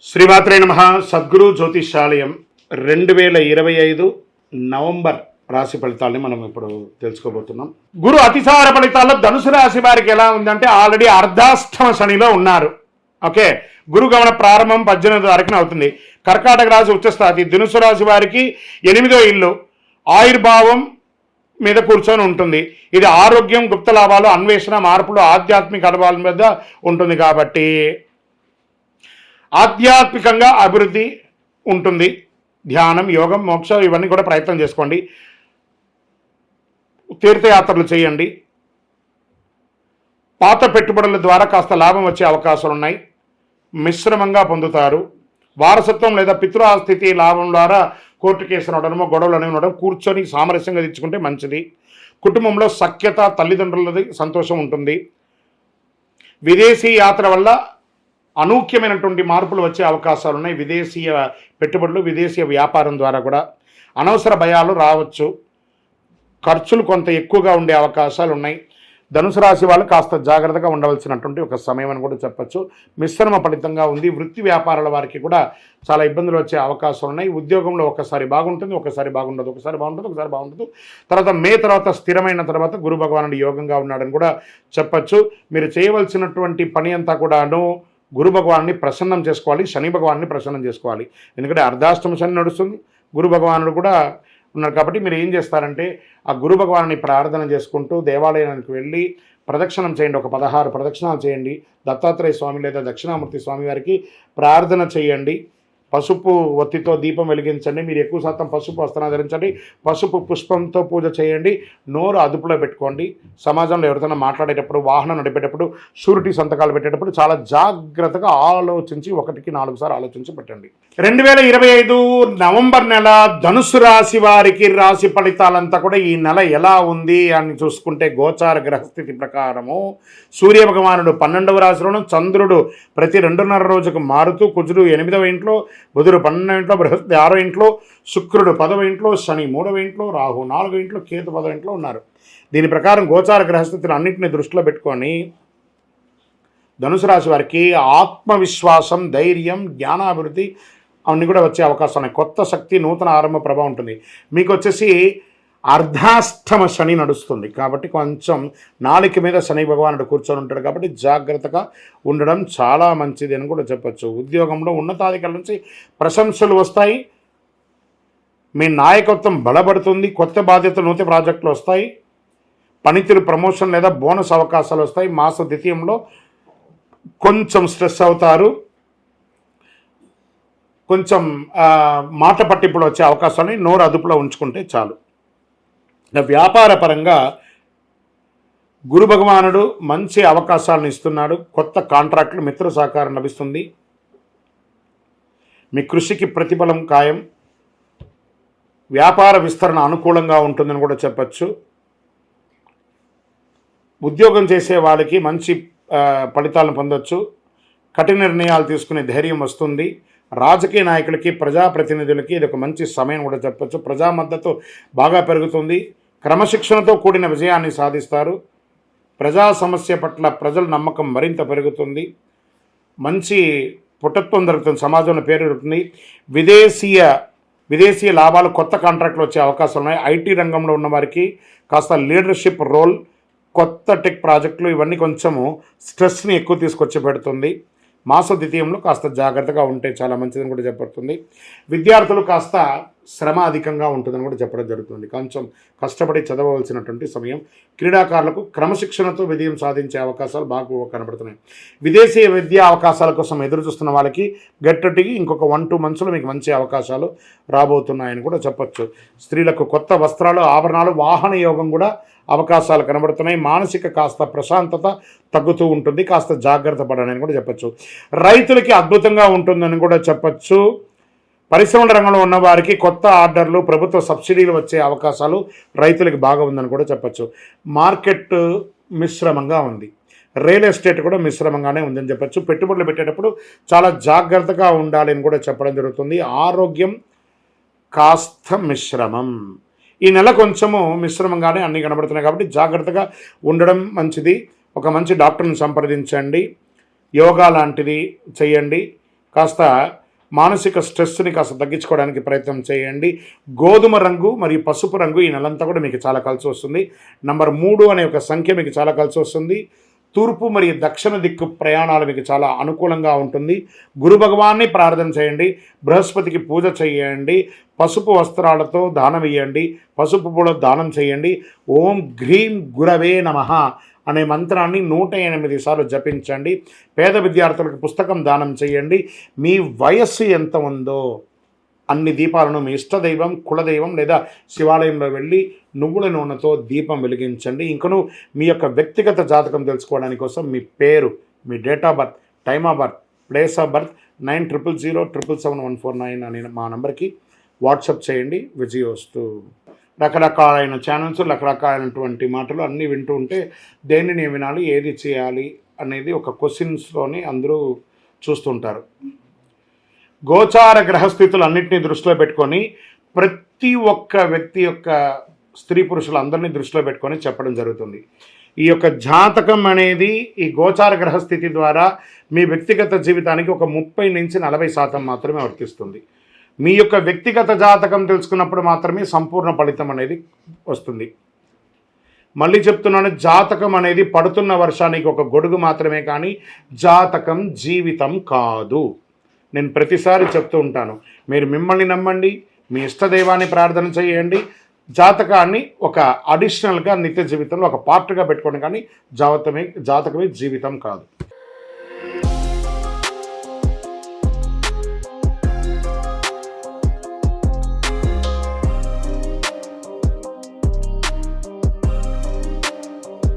శ్రీమాత్రే నమః. సద్గురు జ్యోతిషాలయం 2025 నవంబర్ రాశి ఫలితాలని మనం ఇప్పుడు తెలుసుకోబోతున్నాం. గురు అతిసార ఫలితాల్లో ధనుసు రాశి వారికి ఎలా ఉందంటే ఆల్రెడీ అర్ధాష్టమ శనిలో ఉన్నారు. ఓకే, గురు గమన ప్రారంభం 18 తారీఖున అవుతుంది. కర్కాటక రాశి ఉచ్చస్థాయి. ధనుసు రాశి వారికి 8వ ఇల్లు ఆయుర్భావం మీద కూర్చొని ఉంటుంది. ఇది ఆరోగ్యం, గుప్త లాభాలు, అన్వేషణ, మార్పులు, ఆధ్యాత్మిక అనుభవాల మీద ఉంటుంది కాబట్టి ఆధ్యాత్మికంగా అభివృద్ధి ఉంటుంది. ధ్యానం, యోగం, మోక్షం ఇవన్నీ కూడా ప్రయత్నం చేసుకోండి. తీర్థయాత్రలు చేయండి. పాత పెట్టుబడుల ద్వారా కాస్త లాభం వచ్చే అవకాశాలు ఉన్నాయి. మిశ్రమంగా పొందుతారు. వారసత్వం లేదా పితృస్థితి లాభం ద్వారా కోర్టు కేసులు ఉండడమో గొడవలు అనేవి ఉండడం కూర్చొని సామరస్యంగా తెచ్చుకుంటే మంచిది. కుటుంబంలో సఖ్యత, తల్లిదండ్రులది సంతోషం ఉంటుంది. విదేశీ యాత్ర వల్ల అనూఖ్యమైనటువంటి మార్పులు వచ్చే అవకాశాలు ఉన్నాయి. విదేశీయ పెట్టుబడులు, విదేశీయ వ్యాపారం ద్వారా కూడా అనవసర భయాలు రావచ్చు. ఖర్చులు కొంత ఎక్కువగా ఉండే అవకాశాలు ఉన్నాయి. ధనుసు రాశి వాళ్ళు కాస్త జాగ్రత్తగా ఉండవలసినటువంటి ఒక సమయం అని కూడా చెప్పచ్చు. మిశ్రమ ఫలితంగా ఉంది. వృత్తి వ్యాపారాల వారికి కూడా చాలా ఇబ్బందులు వచ్చే అవకాశాలు ఉన్నాయి. ఉద్యోగంలో ఒకసారి బాగుంటుంది, ఒకసారి బాగుండదు, ఒకసారి బాగుంటుంది, ఒకసారి బాగుంటుంది. తర్వాత స్థిరమైన తర్వాత గురు భగవానుడు యోగంగా ఉన్నాడని కూడా చెప్పచ్చు. మీరు చేయవలసినటువంటి పని అంతా కూడాను గురు భగవాన్ని ప్రసన్నం చేసుకోవాలి, శని భగవాన్ని ప్రసన్నం చేసుకోవాలి. ఎందుకంటే అర్ధాష్టమ శని నడుస్తుంది, గురు భగవానుడు కూడా ఉన్నారు కాబట్టి మీరు ఏం చేస్తారంటే ఆ గురు భగవాన్ని ప్రార్థన చేసుకుంటూ దేవాలయానికి వెళ్ళి ప్రదక్షిణం చేయండి. ఒక 16 ప్రదక్షిణాలు చేయండి. దత్తాత్రేయ స్వామి లేదా దక్షిణామూర్తి స్వామి వారికి ప్రార్థన చేయండి. పసుపు ఒత్తితో దీపం వెలిగించండి. మీరు ఎక్కువ శాతం పసుపు వస్త్రం ధరించండి. పసుపు పుష్పంతో పూజ చేయండి. నోరు అదుపులో పెట్టుకోండి. సమాజంలో ఎవరితోనైనా మాట్లాడేటప్పుడు, వాహనం నడిపేటప్పుడు, షూరిటీ సంతకాలు పెట్టేటప్పుడు చాలా జాగ్రత్తగా ఆలోచించి 1కి 4 సార్లు ఆలోచించి పెట్టండి. 2025 నవంబర్ నెల ధనుసు రాశి వారికి రాశి ఫలితాలంతా కూడా ఈ నెల ఎలా ఉంది అని చూసుకుంటే గోచార గ్రహస్థితి ప్రకారము సూర్య భగవానుడు 12వ రాశిలోను, చంద్రుడు ప్రతి 2.5 రోజుకు మారుతూ, కుజుడు 8వ ఇంట్లో, బుధుడు 12వ ఇంట్లో, బృహస్పతి 6వ ఇంట్లో, శుక్రుడు 10వ ఇంట్లో, శని 3వ ఇంట్లో, రాహు 4వ ఇంట్లో, కేతు 10వ ఇంట్లో ఉన్నారు. దీని ప్రకారం గోచార గ్రహస్థితిని అన్నింటినీ దృష్టిలో పెట్టుకొని ధనుసు రాశి వారికి ఆత్మవిశ్వాసం, ధైర్యం, జ్ఞానాభివృద్ధి అవన్నీ కూడా వచ్చే అవకాశం ఉన్నాయి. కొత్త శక్తి, నూతన ఆరంభ ప్రభావం ఉంటుంది. మీకు వచ్చేసి అర్ధాష్టమ శని నడుస్తుంది కాబట్టి కొంచెం నాలుక మీద శని భగవానుడు కూర్చొని ఉంటాడు కాబట్టి జాగ్రత్తగా ఉండడం చాలా మంచిది అని కూడా చెప్పచ్చు. ఉద్యోగంలో ఉన్నతాధికారుల నుంచి ప్రశంసలు వస్తాయి. మీ నాయకత్వం బలపడుతుంది. కొత్త బాధ్యతలు, నూతన ప్రాజెక్టులు వస్తాయి. పనితీరు ప్రమోషన్ లేదా బోనస్ అవకాశాలు వస్తాయి. మాస ద్వితీయంలో కొంచెం స్ట్రెస్ అవుతారు. కొంచెం మాట పట్టింపులు వచ్చే అవకాశాన్ని నోరు అదుపులో ఉంచుకుంటే చాలు. వ్యాపార పరంగా గురు భగవానుడు మంచి అవకాశాలను ఇస్తున్నాడు. కొత్త కాంట్రాక్టులు, మిత్ర సహకారం లభిస్తుంది. మీ కృషికి ప్రతిఫలం ఖాయం. వ్యాపార విస్తరణ అనుకూలంగా ఉంటుందని కూడా చెప్పచ్చు. ఉద్యోగం చేసే వాళ్ళకి మంచి ఫలితాలను పొందొచ్చు. కఠిన నిర్ణయాలు తీసుకునే ధైర్యం వస్తుంది. రాజకీయ నాయకులకి, ప్రజాప్రతినిధులకి ఇది ఒక మంచి సమయం కూడా చెప్పచ్చు. ప్రజా మద్దతు బాగా పెరుగుతుంది. క్రమశిక్షణతో కూడిన విజయాన్ని సాధిస్తారు. ప్రజా సమస్య పట్ల ప్రజల నమ్మకం మరింత పెరుగుతుంది. మంచి పుటత్వం దొరుకుతుంది. సమాజంలో పేరు పెరుగుతుంది. విదేశీయ లాభాలు, కొత్త కాంట్రాక్టులు వచ్చే అవకాశాలు ఉన్నాయి. ఐటీ రంగంలో ఉన్న వారికి కాస్త లీడర్షిప్ రోల్, కొత్త టెక్ ప్రాజెక్టులు ఇవన్నీ కొంచెము స్ట్రెస్ని ఎక్కువ తీసుకొచ్చి పెడుతుంది. మాస ద్వితీయంలో కాస్త జాగ్రత్తగా ఉంటే చాలా మంచిదని కూడా చెప్పబడుతుంది. విద్యార్థులు కాస్త శ్రమ అధికంగా ఉంటుందని కూడా చెప్పడం జరుగుతుంది. కొంచెం కష్టపడి చదవవలసినటువంటి సమయం. క్రీడాకారులకు క్రమశిక్షణతో విజయం సాధించే అవకాశాలు బాగా కనబడుతున్నాయి. విదేశీ విద్యా అవకాశాల కోసం ఎదురు చూస్తున్న వాళ్ళకి గట్టికి ఇంకొక 1-2 మంత్స్లో మీకు మంచి అవకాశాలు రాబోతున్నాయని కూడా చెప్పచ్చు. స్త్రీలకు కొత్త వస్త్రాలు, ఆభరణాలు, వాహన యోగం కూడా అవకాశాలు కనబడుతున్నాయి. మానసిక కాస్త ప్రశాంతత తగ్గుతూ ఉంటుంది. కాస్త జాగ్రత్త పడని కూడా చెప్పచ్చు. రైతులకి అద్భుతంగా ఉంటుందని కూడా చెప్పచ్చు. పరిశ్రమల రంగంలో ఉన్న వారికి కొత్త ఆర్డర్లు, ప్రభుత్వ సబ్సిడీలు వచ్చే అవకాశాలు రైతులకు బాగా ఉందని కూడా చెప్పచ్చు. మార్కెట్ మిశ్రమంగా ఉంది. రియల్ ఎస్టేట్ కూడా మిశ్రమంగానే ఉందని చెప్పచ్చు. పెట్టుబడులు పెట్టేటప్పుడు చాలా జాగ్రత్తగా ఉండాలి అని కూడా చెప్పడం జరుగుతుంది. ఆరోగ్యం కాస్త మిశ్రమం. ఈ నెల కొంచెము మిశ్రమంగానే అన్నీ కనబడుతున్నాయి కాబట్టి జాగ్రత్తగా ఉండడం మంచిది. ఒక మంచి డాక్టర్ని సంప్రదించండి. యోగా లాంటిది చేయండి. కాస్త మానసిక స్ట్రెస్ని కాస్త తగ్గించుకోవడానికి ప్రయత్నం చేయండి. గోధుమ రంగు మరియు పసుపు రంగు ఈ నెలంతా కూడా మీకు చాలా కలిసి వస్తుంది. నంబర్ 3 అనే ఒక సంఖ్య మీకు చాలా కలిసి వస్తుంది. తూర్పు మరియు దక్షిణ దిక్కు ప్రయాణాలు మీకు చాలా అనుకూలంగా ఉంటుంది. గురు భగవాన్ని ప్రార్థన చేయండి, బృహస్పతికి పూజ చేయండి, పసుపు వస్త్రాలతో దానం ఇవ్వండి, పసుపు పూల దానం చేయండి. ఓం గ్రీం గురవే నమః అనే మంత్రాన్ని 108 సార్లు జపించండి. పేద విద్యార్థులకు పుస్తకం దానం చేయండి. మీ వయస్సు ఎంత ఉందో అన్ని దీపాలను మీ ఇష్టదైవం, కులదైవం లేదా శివాలయంలో వెళ్ళి నువ్వుల నూనెతో దీపం వెలిగించండి. ఇంకను మీ యొక్క వ్యక్తిగత జాతకం తెలుసుకోవడానికి కోసం మీ పేరు, మీ date of birth, time of birth, place of birth 9000077149 అనే మా నంబర్కి వాట్సాప్ చేయండి. విజయోస్తు. రకరకాలైన ఛానల్స్, రకరకాలైనటువంటి మాటలు అన్నీ వింటూ ఉంటే దేనిని వినాలి, ఏది చేయాలి అనేది ఒక క్వశ్చన్స్లోని అందరూ చూస్తుంటారు. గోచార గ్రహస్థితులు అన్నింటినీ దృష్టిలో పెట్టుకొని ప్రతి ఒక్క వ్యక్తి యొక్క స్త్రీ పురుషులందరినీ దృష్టిలో పెట్టుకొని చెప్పడం జరుగుతుంది. ఈ యొక్క జాతకం అనేది ఈ గోచార గ్రహస్థితి ద్వారా మీ వ్యక్తిగత జీవితానికి ఒక 30 నుంచి 40% మాత్రమే వర్తిస్తుంది. మీ యొక్క వ్యక్తిగత జాతకం తెలుసుకున్నప్పుడు మాత్రమే సంపూర్ణ ఫలితం అనేది వస్తుంది. మళ్ళీ చెప్తున్నాను, జాతకం అనేది పడుతున్న వర్షానికి ఒక గొడుగు మాత్రమే, కానీ జాతకం జీవితం కాదు. నేను ప్రతిసారి చెప్తూ ఉంటాను, మీరు మిమ్మల్ని నమ్మండి, మీ ఇష్టదైవాన్ని ప్రార్థన చేయండి, జాతకాన్ని ఒక అడిషనల్గా నిత్య జీవితంలో ఒక పార్ట్గా పెట్టుకోండి, కానీ జాతకమే జీవితం కాదు.